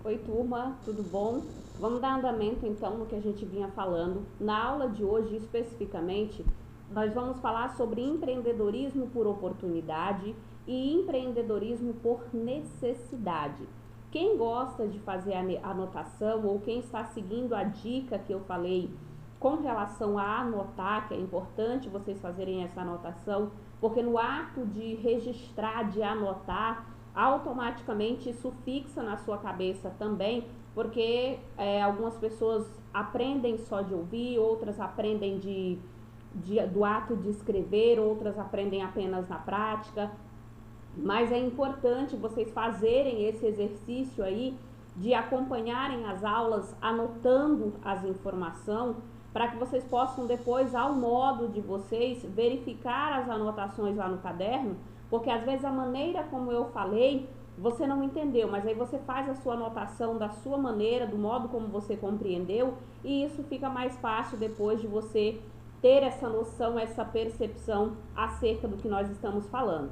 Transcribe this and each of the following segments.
Oi, turma, tudo bom? Vamos dar andamento então no que a gente vinha falando. Na aula de hoje, especificamente, nós vamos falar sobre empreendedorismo por oportunidade e empreendedorismo por necessidade. Quem gosta de fazer a anotação ou quem está seguindo a dica que eu falei com relação a anotar, que é importante vocês fazerem essa anotação, porque no ato de registrar, de anotar, automaticamente isso fixa na sua cabeça também, porque algumas pessoas aprendem só de ouvir, outras aprendem do ato de escrever, outras aprendem apenas na prática, mas é importante vocês fazerem esse exercício aí de acompanharem as aulas anotando as informações para que vocês possam depois, ao modo de vocês, verificar as anotações lá no caderno, porque às vezes a maneira como eu falei, você não entendeu, mas aí você faz a sua anotação da sua maneira, do modo como você compreendeu, e isso fica mais fácil depois de você ter essa noção, essa percepção acerca do que nós estamos falando.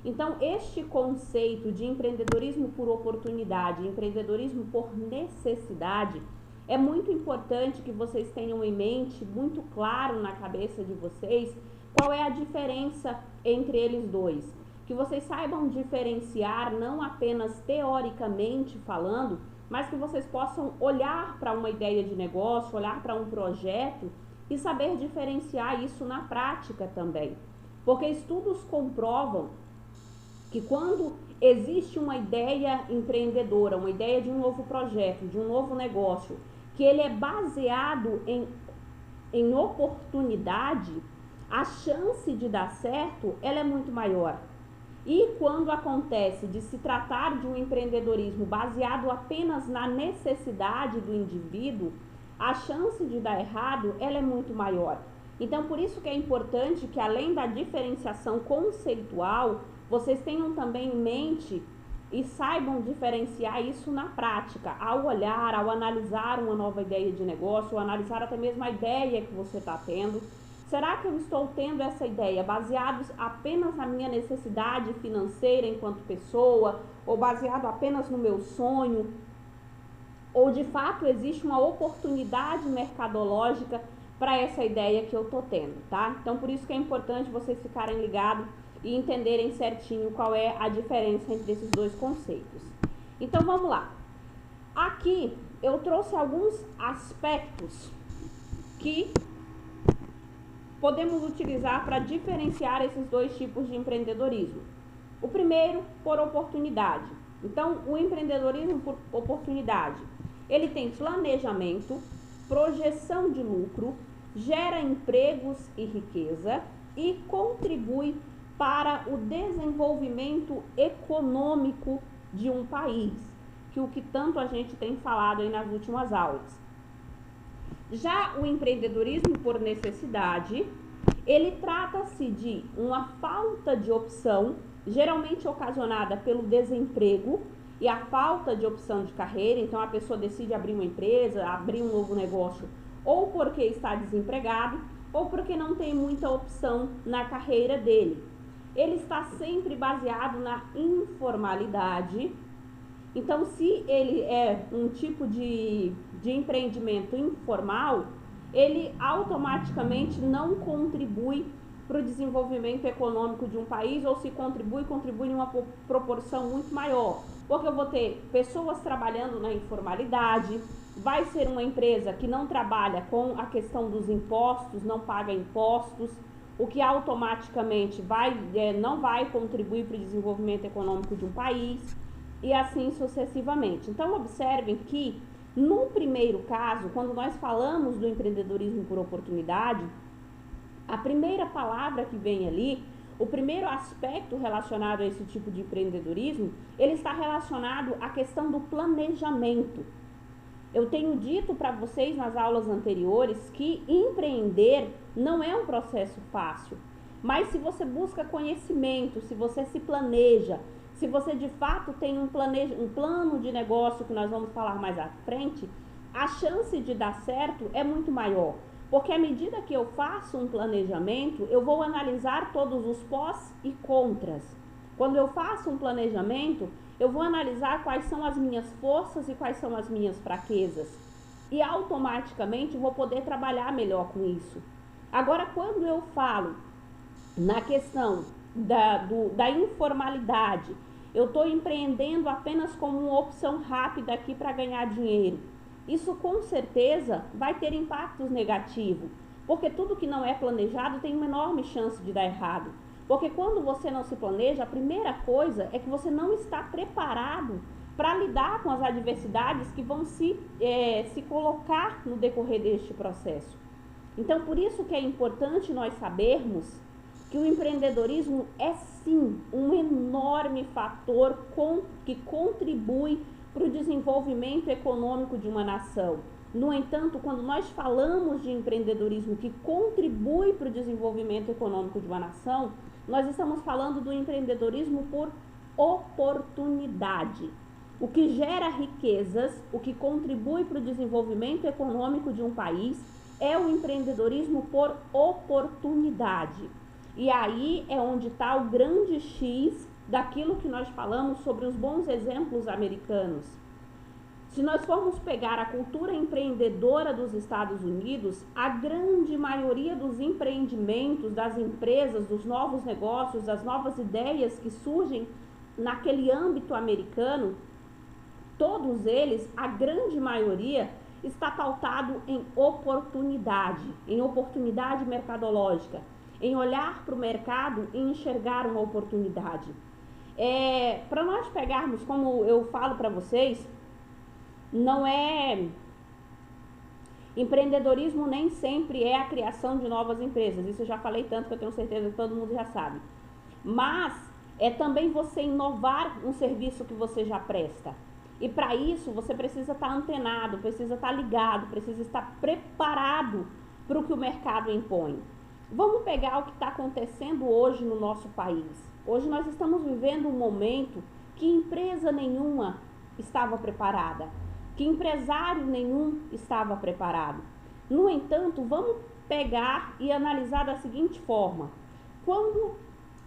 Então, este conceito de empreendedorismo por oportunidade, empreendedorismo por necessidade, é muito importante que vocês tenham em mente, muito claro na cabeça de vocês, qual é a diferença entre eles dois. Que vocês saibam diferenciar, não apenas teoricamente falando, mas que vocês possam olhar para uma ideia de negócio, olhar para um projeto e saber diferenciar isso na prática também. Porque estudos comprovam que quando existe uma ideia empreendedora, uma ideia de um novo projeto, de um novo negócio, que ele é baseado em oportunidade, a chance de dar certo ela é muito maior. E quando acontece de se tratar de um empreendedorismo baseado apenas na necessidade do indivíduo, a chance de dar errado ela é muito maior. Então, por isso que é importante que, além da diferenciação conceitual, vocês tenham também em mente e saibam diferenciar isso na prática, ao olhar, ao analisar uma nova ideia de negócio, ou analisar até mesmo a ideia que você está tendo. Será que eu estou tendo essa ideia baseado apenas na minha necessidade financeira enquanto pessoa, ou baseado apenas no meu sonho? Ou de fato existe uma oportunidade mercadológica para essa ideia que eu estou tendo, tá? Então, por isso que é importante vocês ficarem ligados e entenderem certinho qual é a diferença entre esses dois conceitos. Então, vamos lá. Aqui eu trouxe alguns aspectos que podemos utilizar para diferenciar esses dois tipos de empreendedorismo. O primeiro, por oportunidade. Então, o empreendedorismo por oportunidade, ele tem planejamento, projeção de lucro, gera empregos e riqueza e contribui para o desenvolvimento econômico de um país, que o que tanto a gente tem falado aí nas últimas aulas. Já o empreendedorismo por necessidade, ele trata-se de uma falta de opção, geralmente ocasionada pelo desemprego e a falta de opção de carreira. Então a pessoa decide abrir uma empresa, abrir um novo negócio, ou porque está desempregado, ou porque não tem muita opção na carreira dele. Ele está sempre baseado na informalidade. Então, se ele é um tipo de empreendimento informal, ele automaticamente não contribui para o desenvolvimento econômico de um país, ou se contribui em uma proporção muito maior, porque eu vou ter pessoas trabalhando na informalidade, vai ser uma empresa que não trabalha com a questão dos impostos, não paga impostos, o que automaticamente não vai contribuir para o desenvolvimento econômico de um país, e assim sucessivamente. Então, observem que, no primeiro caso, quando nós falamos do empreendedorismo por oportunidade, a primeira palavra que vem ali, o primeiro aspecto relacionado a esse tipo de empreendedorismo, ele está relacionado à questão do planejamento. Eu tenho dito para vocês nas aulas anteriores que empreender não é um processo fácil, mas se você busca conhecimento, se você se planeja, se você de fato tem um plano de negócio, que nós vamos falar mais à frente, a chance de dar certo é muito maior. Porque à medida que eu faço um planejamento, eu vou analisar todos os pós e contras. Quando eu faço um planejamento, eu vou analisar quais são as minhas forças e quais são as minhas fraquezas. E automaticamente vou poder trabalhar melhor com isso. Agora, quando eu falo na questão da informalidade, eu estou empreendendo apenas como uma opção rápida aqui para ganhar dinheiro. Isso com certeza vai ter impactos negativos, porque tudo que não é planejado tem uma enorme chance de dar errado. Porque quando você não se planeja, a primeira coisa é que você não está preparado para lidar com as adversidades que vão se colocar no decorrer deste processo. Então, por isso que é importante nós sabermos que o empreendedorismo é sim um enorme fator que contribui para o desenvolvimento econômico de uma nação. No entanto, quando nós falamos de empreendedorismo que contribui para o desenvolvimento econômico de uma nação, nós estamos falando do empreendedorismo por oportunidade. O que gera riquezas, o que contribui para o desenvolvimento econômico de um país é o empreendedorismo por oportunidade. E aí é onde está o grande X daquilo que nós falamos sobre os bons exemplos americanos. Se nós formos pegar a cultura empreendedora dos Estados Unidos, a grande maioria dos empreendimentos, das empresas, dos novos negócios, das novas ideias que surgem naquele âmbito americano, todos eles, a grande maioria, está pautado em oportunidade mercadológica, em olhar para o mercado e enxergar uma oportunidade. Para nós pegarmos, como eu falo para vocês, não é empreendedorismo, nem sempre é a criação de novas empresas. Isso eu já falei tanto que eu tenho certeza que todo mundo já sabe. Mas é também você inovar um serviço que você já presta. E para isso você precisa estar antenado, precisa estar ligado, precisa estar preparado para o que o mercado impõe. Vamos pegar o que está acontecendo hoje no nosso país. Hoje nós estamos vivendo um momento que empresa nenhuma estava preparada, que empresário nenhum estava preparado. No entanto, vamos pegar e analisar da seguinte forma. Quando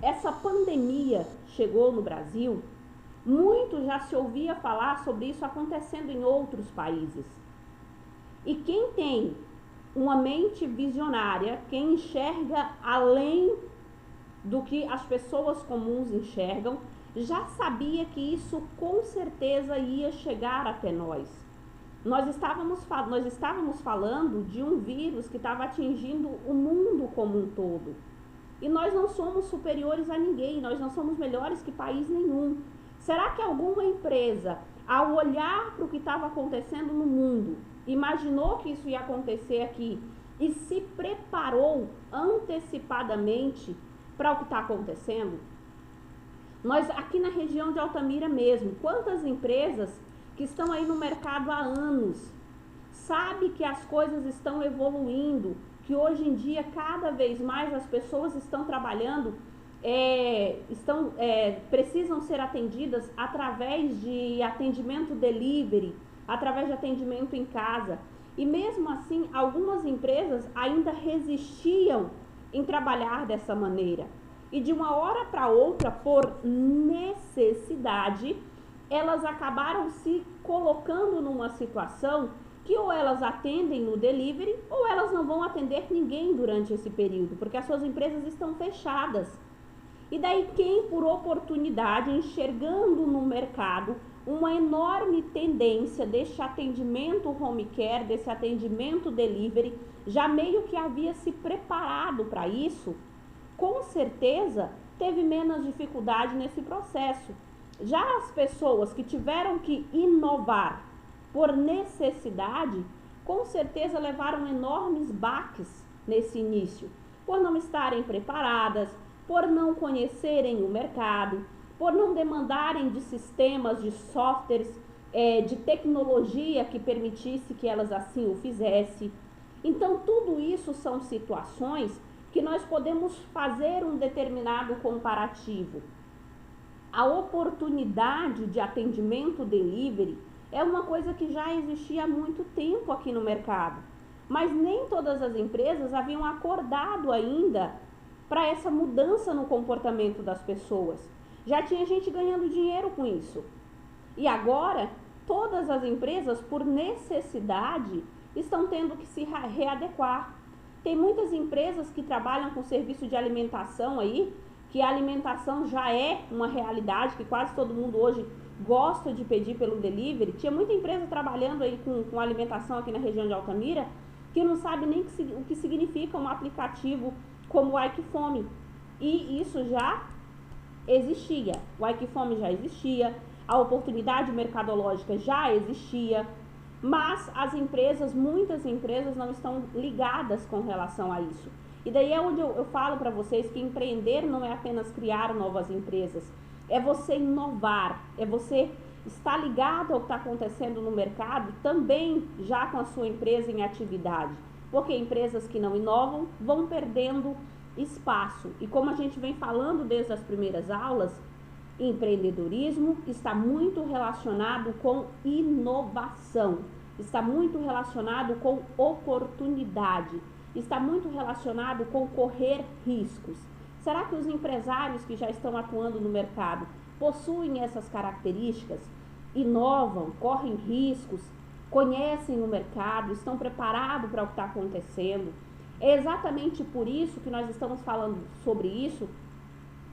essa pandemia chegou no Brasil, muito já se ouvia falar sobre isso acontecendo em outros países. E quem tem uma mente visionária, quem enxerga além do que as pessoas comuns enxergam, já sabia que isso com certeza ia chegar até nós. Nós estávamos falando de um vírus que estava atingindo o mundo como um todo. E nós não somos superiores a ninguém, nós não somos melhores que país nenhum. Será que alguma empresa, ao olhar para o que estava acontecendo no mundo, imaginou que isso ia acontecer aqui e se preparou antecipadamente para o que está acontecendo? Nós aqui na região de Altamira mesmo, quantas empresas que estão aí no mercado há anos, sabe que as coisas estão evoluindo, que hoje em dia cada vez mais as pessoas estão trabalhando, precisam ser atendidas através de atendimento delivery, através de atendimento em casa. E mesmo assim, algumas empresas ainda resistiam em trabalhar dessa maneira. E de uma hora para outra, por necessidade, elas acabaram se colocando numa situação que ou elas atendem no delivery ou elas não vão atender ninguém durante esse período, porque as suas empresas estão fechadas. E daí quem, por oportunidade, enxergando no mercado uma enorme tendência desse atendimento home care, desse atendimento delivery, já meio que havia se preparado para isso, com certeza teve menos dificuldade nesse processo. Já as pessoas que tiveram que inovar por necessidade, com certeza levaram enormes baques nesse início, por não estarem preparadas, por não conhecerem o mercado, por não demandarem de sistemas, de softwares, de tecnologia que permitisse que elas assim o fizessem. Então, tudo isso são situações que nós podemos fazer um determinado comparativo. A oportunidade de atendimento delivery é uma coisa que já existia há muito tempo aqui no mercado, mas nem todas as empresas haviam acordado ainda para essa mudança no comportamento das pessoas. Já tinha gente ganhando dinheiro com isso. E agora, todas as empresas, por necessidade, estão tendo que se readequar. Tem muitas empresas que trabalham com serviço de alimentação aí, que a alimentação já é uma realidade, que quase todo mundo hoje gosta de pedir pelo delivery. Tinha muita empresa trabalhando aí com alimentação aqui na região de Altamira, que não sabe nem o que significa um aplicativo como o Aikifome. E isso já existia. O Aikifome já existia, a oportunidade mercadológica já existia, mas as empresas, muitas empresas não estão ligadas com relação a isso. E daí é onde eu falo para vocês que empreender não é apenas criar novas empresas, é você inovar, é você estar ligado ao que está acontecendo no mercado, também já com a sua empresa em atividade, porque empresas que não inovam vão perdendo espaço. E como a gente vem falando desde as primeiras aulas, empreendedorismo está muito relacionado com inovação, está muito relacionado com oportunidade, está muito relacionado com correr riscos. Será que os empresários que já estão atuando no mercado possuem essas características? Inovam, correm riscos, conhecem o mercado, estão preparados para o que está acontecendo? É exatamente por isso que nós estamos falando sobre isso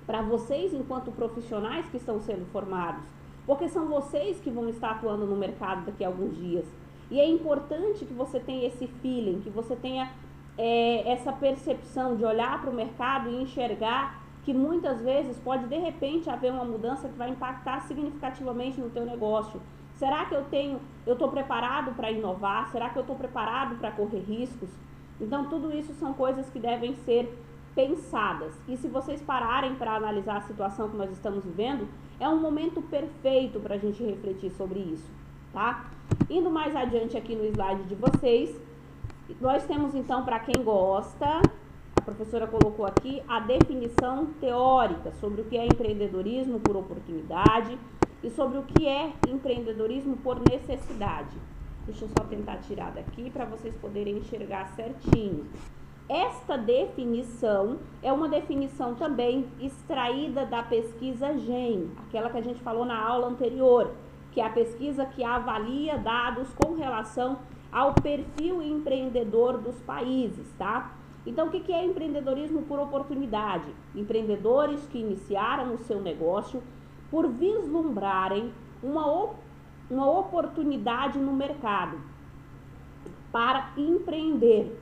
para vocês enquanto profissionais que estão sendo formados, porque são vocês que vão estar atuando no mercado daqui a alguns dias. E é importante que você tenha esse feeling, que você tenha essa percepção de olhar para o mercado e enxergar que muitas vezes pode de repente haver uma mudança que vai impactar significativamente no teu negócio. Será que eu estou preparado para inovar? Será que eu estou preparado para correr riscos? Então tudo isso são coisas que devem ser pensadas. E se vocês pararem para analisar a situação que nós estamos vivendo, é um momento perfeito para a gente refletir sobre isso, tá? Indo mais adiante aqui no slide de vocês, nós temos então, para quem gosta, a professora colocou aqui a definição teórica sobre o que é empreendedorismo por oportunidade e sobre o que é empreendedorismo por necessidade. Deixa eu só tentar tirar daqui para vocês poderem enxergar certinho. Esta definição é uma definição também extraída da pesquisa GEM, aquela que a gente falou na aula anterior, que é a pesquisa que avalia dados com relação ao perfil empreendedor dos países, tá? Então, o que é empreendedorismo por oportunidade? Empreendedores que iniciaram o seu negócio por vislumbrarem uma oportunidade no mercado para empreender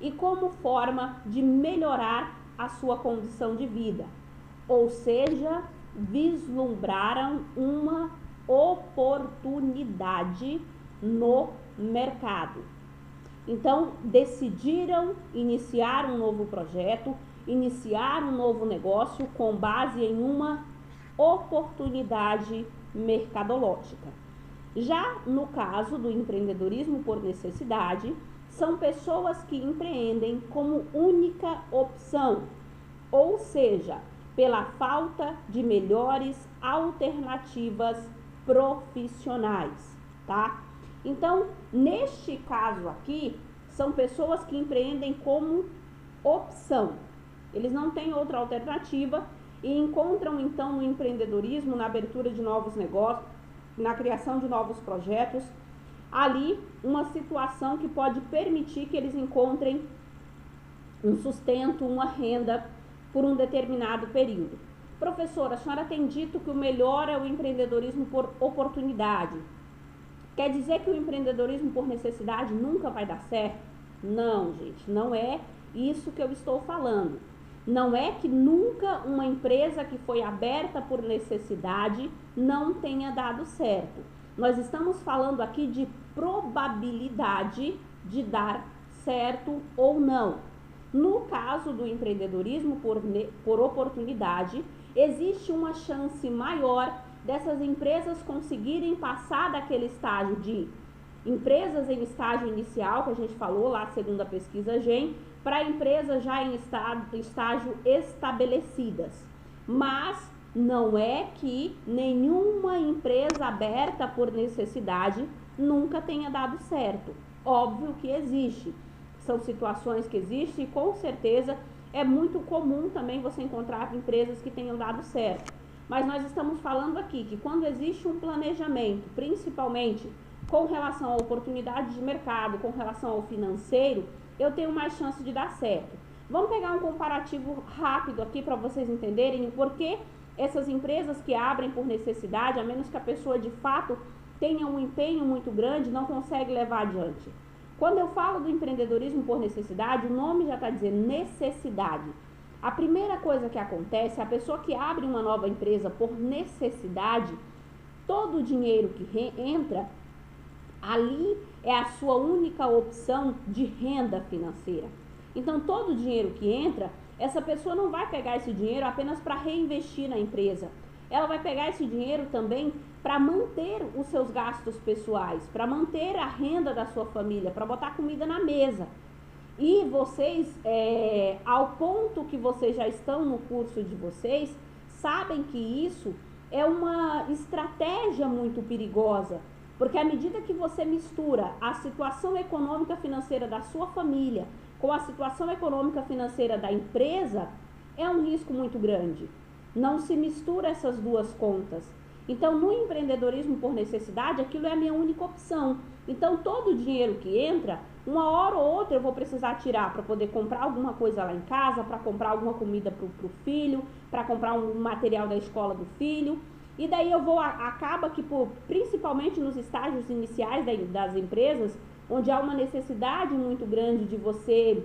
e como forma de melhorar a sua condição de vida, ou seja, vislumbraram uma oportunidade no mercado. Então, decidiram iniciar um novo projeto, iniciar um novo negócio com base em uma oportunidade mercadológica. Já no caso do empreendedorismo por necessidade, são pessoas que empreendem como única opção, ou seja, pela falta de melhores alternativas profissionais, tá? Então, neste caso aqui, são pessoas que empreendem como opção. Eles não têm outra alternativa e encontram então no empreendedorismo, na abertura de novos negócios, na criação de novos projetos, ali uma situação que pode permitir que eles encontrem um sustento, uma renda por um determinado período. Professora, a senhora tem dito que o melhor é o empreendedorismo por oportunidade. Quer dizer que o empreendedorismo por necessidade nunca vai dar certo? Não, gente, não é isso que eu estou falando. Não é que nunca uma empresa que foi aberta por necessidade não tenha dado certo. Nós estamos falando aqui de probabilidade de dar certo ou não. No caso do empreendedorismo por oportunidade, existe uma chance maior dessas empresas conseguirem passar daquele estágio de empresas em estágio inicial, que a gente falou lá segundo a pesquisa GEM, para empresas já em estágio estabelecidas. Mas não é que nenhuma empresa aberta por necessidade nunca tenha dado certo. Óbvio que existe. São situações que existem e com certeza é muito comum também você encontrar empresas que tenham dado certo. mas nós estamos falando aqui que quando existe um planejamento, principalmente com relação à oportunidade de mercado, com relação ao financeiro, eu tenho mais chance de dar certo. Vamos pegar um comparativo rápido aqui para vocês entenderem o porquê essas empresas que abrem por necessidade, a menos que a pessoa de fato tenha um empenho muito grande, não consegue levar adiante. Quando eu falo do empreendedorismo por necessidade, o nome já está dizendo necessidade. A primeira coisa que acontece, a pessoa que abre uma nova empresa por necessidade, todo o dinheiro que entra, ali é a sua única opção de renda financeira. Então, todo o dinheiro que entra, essa pessoa não vai pegar esse dinheiro apenas para reinvestir na empresa. Ela vai pegar esse dinheiro também para manter os seus gastos pessoais, para manter a renda da sua família, para botar comida na mesa. E vocês, ao ponto que vocês já estão no curso de vocês, sabem que isso é uma estratégia muito perigosa, porque à medida que você mistura a situação econômica financeira da sua família com a situação econômica financeira da empresa, é um risco muito grande. Não se mistura essas duas contas. Então, no empreendedorismo por necessidade, aquilo é a minha única opção. Então, todo o dinheiro que entra, uma hora ou outra eu vou precisar tirar para poder comprar alguma coisa lá em casa, para comprar alguma comida para o filho, para comprar um material da escola do filho. E daí eu vou, acaba que, principalmente nos estágios iniciais das empresas, onde há uma necessidade muito grande de você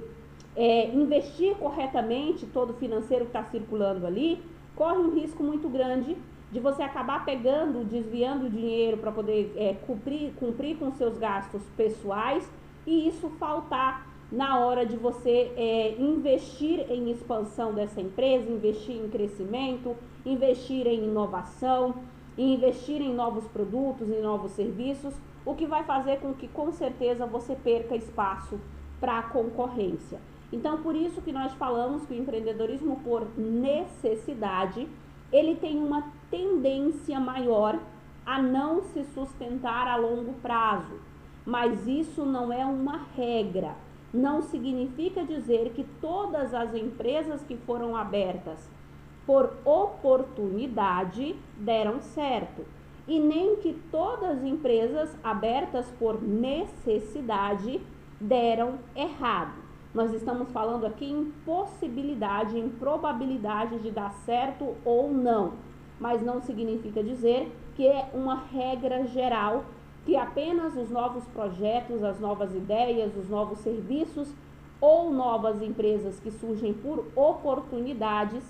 investir corretamente todo o financeiro que está circulando ali, corre um risco muito grande de você acabar pegando, desviando o dinheiro para poder cumprir com seus gastos pessoais e isso faltar na hora de você investir em expansão dessa empresa, investir em crescimento, investir em inovação, investir em novos produtos, em novos serviços, o que vai fazer com que com certeza você perca espaço para a concorrência. Então, por isso que nós falamos que o empreendedorismo por necessidade, ele tem uma tendência maior a não se sustentar a longo prazo. Mas isso não é uma regra. Não significa dizer que todas as empresas que foram abertas por oportunidade deram certo. E nem que todas as empresas abertas por necessidade deram errado. Nós estamos falando aqui em possibilidade, em probabilidade de dar certo ou não. Mas não significa dizer que é uma regra geral, que apenas os novos projetos, as novas ideias, os novos serviços ou novas empresas que surgem por oportunidades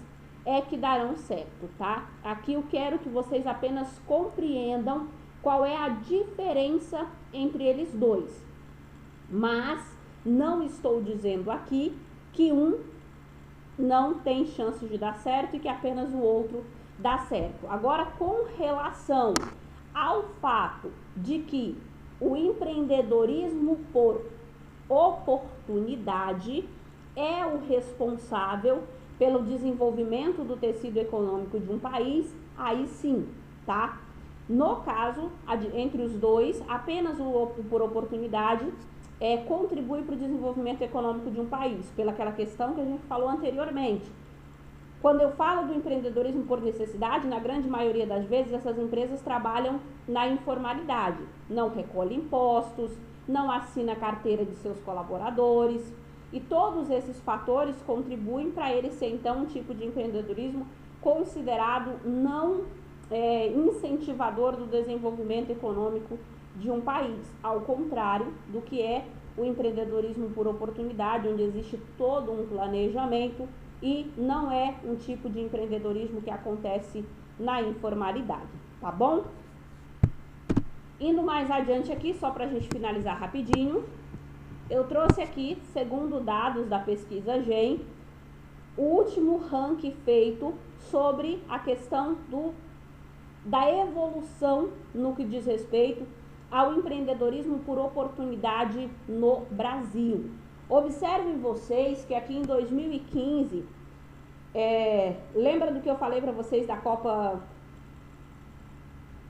é que darão certo, tá? Aqui eu quero que vocês apenas compreendam qual é a diferença entre eles dois. Mas não estou dizendo aqui que um não tem chance de dar certo e que apenas o outro dá certo. Agora, com relação ao fato de que o empreendedorismo por oportunidade é o responsável pelo desenvolvimento do tecido econômico de um país, aí sim, tá? No caso, entre os dois, apenas o por oportunidade contribui para o desenvolvimento econômico de um país, pelaquela questão que a gente falou anteriormente. Quando eu falo do empreendedorismo por necessidade, na grande maioria das vezes, essas empresas trabalham na informalidade, não recolhe impostos, não assina a carteira de seus colaboradores, e todos esses fatores contribuem para ele ser, então, um tipo de empreendedorismo considerado não incentivador do desenvolvimento econômico de um país, ao contrário do que é o empreendedorismo por oportunidade, onde existe todo um planejamento e não é um tipo de empreendedorismo que acontece na informalidade, tá bom? Indo mais adiante aqui, só para a gente finalizar rapidinho, eu trouxe aqui, segundo dados da pesquisa GEM, o último ranking feito sobre a questão da evolução no que diz respeito ao empreendedorismo por oportunidade no Brasil. Observem vocês que aqui em 2015, lembra do que eu falei para vocês da Copa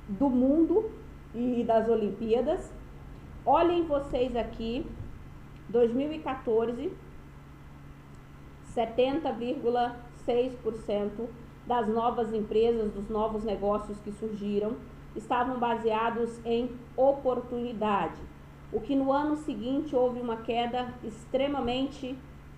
do Mundo e das Olimpíadas? Olhem vocês aqui, 2014, 70,6% das novas empresas, dos novos negócios que surgiram, estavam baseados em oportunidade. O que no ano seguinte houve uma queda extremamente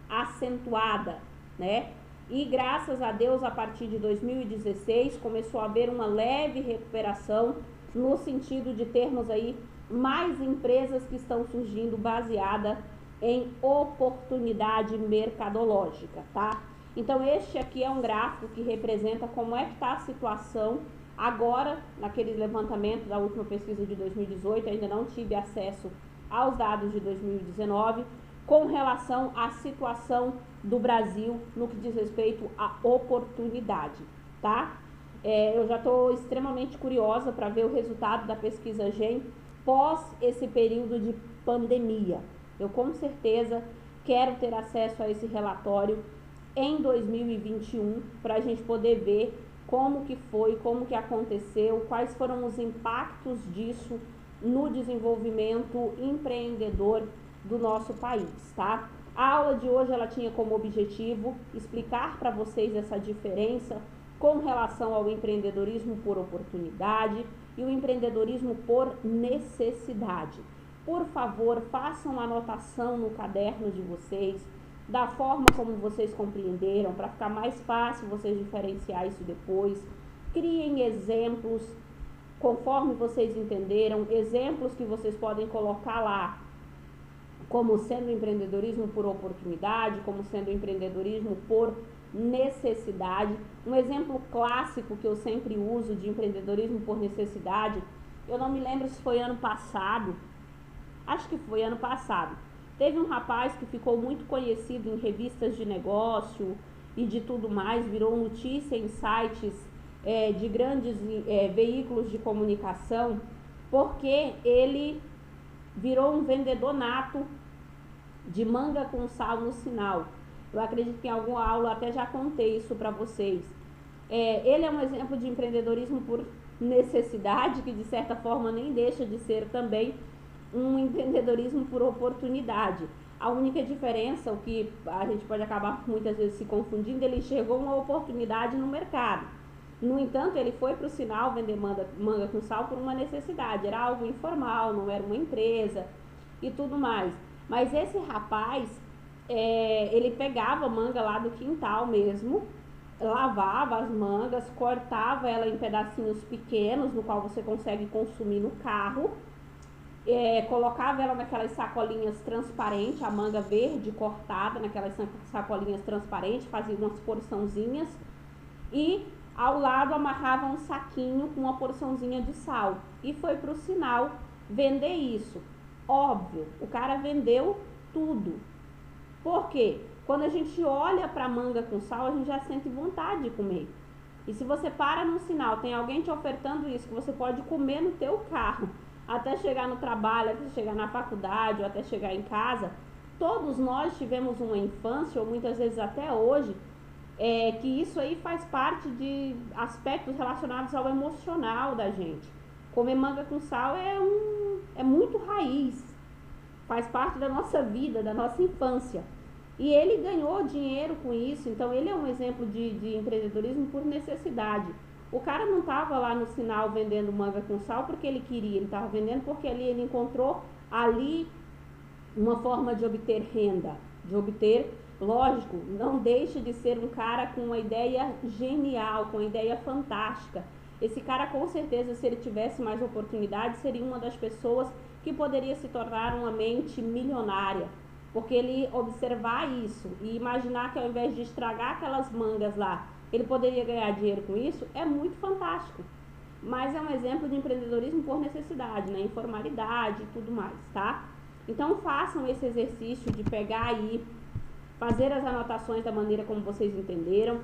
acentuada, né? E graças a Deus, a partir de 2016, começou a haver uma leve recuperação no sentido de termos aí mais empresas que estão surgindo baseada em oportunidade mercadológica, tá? Então este aqui é um gráfico que representa como é que está a situação agora, naquele levantamento da última pesquisa de 2018, ainda não tive acesso aos dados de 2019, com relação à situação do Brasil no que diz respeito à oportunidade, tá? Eu já estou extremamente curiosa para ver o resultado da pesquisa GEM pós esse período de pandemia. Eu com certeza quero ter acesso a esse relatório em 2021 para a gente poder ver como que foi, como que aconteceu, quais foram os impactos disso no desenvolvimento empreendedor do nosso país, tá? A aula de hoje ela tinha como objetivo explicar para vocês essa diferença com relação ao empreendedorismo por oportunidade e o empreendedorismo por necessidade. Por favor, façam anotação no caderno de vocês, da forma como vocês compreenderam, para ficar mais fácil vocês diferenciar isso depois. Criem exemplos, conforme vocês entenderam, exemplos que vocês podem colocar lá, como sendo empreendedorismo por oportunidade, como sendo empreendedorismo por necessidade. Um exemplo clássico que eu sempre uso de empreendedorismo por necessidade, eu não me lembro se foi ano passado, acho que foi ano passado. Teve um rapaz que ficou muito conhecido em revistas de negócio e de tudo mais, virou notícia em sites de grandes veículos de comunicação, porque ele virou um vendedor nato de manga com sal no sinal. Eu acredito que em alguma aula até já contei isso para vocês. Ele é um exemplo de empreendedorismo por necessidade, que de certa forma nem deixa de ser também um empreendedorismo por oportunidade. A única diferença, o que a gente pode acabar muitas vezes se confundindo, ele chegou uma oportunidade no mercado. No entanto, ele foi para o sinal vender manga com sal por uma necessidade. Era algo informal, não era uma empresa e tudo mais. Mas esse rapaz, ele pegava manga lá do quintal mesmo, lavava as mangas, cortava ela em pedacinhos pequenos, no qual você consegue consumir no carro, colocava ela naquelas sacolinhas transparentes, a manga verde cortada naquelas sacolinhas transparentes, fazia umas porçãozinhas e ao lado amarrava um saquinho com uma porçãozinha de sal e foi para o sinal vender isso. Óbvio, o cara vendeu tudo. Por quê? Quando a gente olha para a manga com sal, a gente já sente vontade de comer. E se você para no sinal, tem alguém te ofertando isso, que você pode comer no teu carro, até chegar no trabalho, até chegar na faculdade, ou até chegar em casa, todos nós tivemos uma infância, ou muitas vezes até hoje, que isso aí faz parte de aspectos relacionados ao emocional da gente. Comer manga com sal é muito raiz, faz parte da nossa vida, da nossa infância. E ele ganhou dinheiro com isso, então ele é um exemplo de empreendedorismo por necessidade. O cara não estava lá no sinal vendendo manga com sal porque ele queria, ele estava vendendo porque ele encontrou ali uma forma de obter renda, de obter, lógico, não deixa de ser um cara com uma ideia genial, com uma ideia fantástica. Esse cara, com certeza, se ele tivesse mais oportunidade, seria uma das pessoas que poderia se tornar uma mente milionária, porque ele observar isso e imaginar que ao invés de estragar aquelas mangas lá, ele poderia ganhar dinheiro com isso, é muito fantástico. Mas é um exemplo de empreendedorismo por necessidade, né? Informalidade e tudo mais, tá? Então façam esse exercício de pegar aí, fazer as anotações da maneira como vocês entenderam,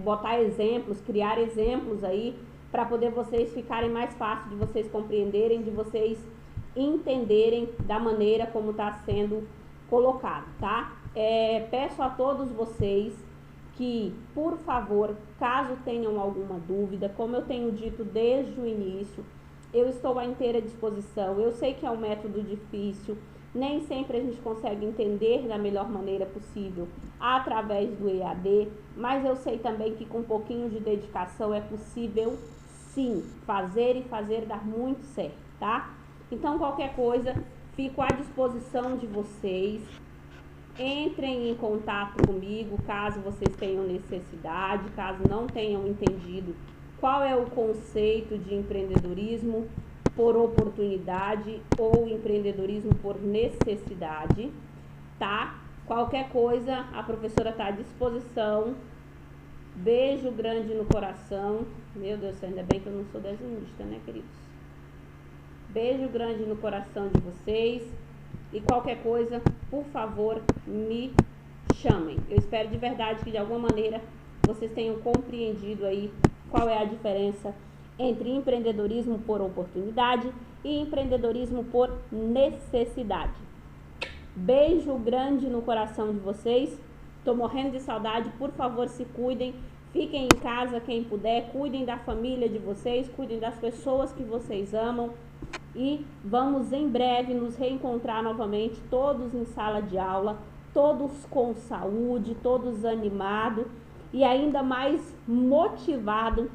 botar exemplos, criar exemplos aí, para poder vocês ficarem mais fácil de vocês compreenderem, de vocês entenderem da maneira como está sendo colocado, tá? Peço a todos vocês que, por favor, caso tenham alguma dúvida, como eu tenho dito desde o início, eu estou à inteira disposição. Eu sei que é um método difícil, Nem sempre a gente consegue entender da melhor maneira possível através do EAD, mas eu sei também que com um pouquinho de dedicação é possível sim fazer e fazer dar muito certo, tá? Então qualquer coisa, fico à disposição de vocês. Entrem em contato comigo caso vocês tenham necessidade, caso não tenham entendido qual é o conceito de empreendedorismo por oportunidade ou empreendedorismo por necessidade, tá? Qualquer coisa, a professora está à disposição. Beijo grande no coração. Meu Deus, ainda bem que eu não sou desenhista, né, queridos? Beijo grande no coração de vocês. E qualquer coisa, por favor, me chamem. Eu espero de verdade que de alguma maneira vocês tenham compreendido aí qual é a diferença entre empreendedorismo por oportunidade e empreendedorismo por necessidade. Beijo grande no coração de vocês. Tô morrendo de saudade. Por favor, se cuidem. Fiquem em casa quem puder. Cuidem da família de vocês. Cuidem das pessoas que vocês amam. E vamos em breve nos reencontrar novamente, todos em sala de aula, todos com saúde, todos animados e ainda mais motivados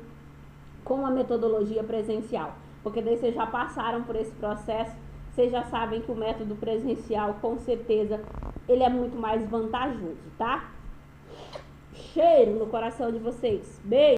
com a metodologia presencial. Porque daí vocês já passaram por esse processo, vocês já sabem que o método presencial, com certeza, ele é muito mais vantajoso, tá? Cheiro no coração de vocês. Beijo!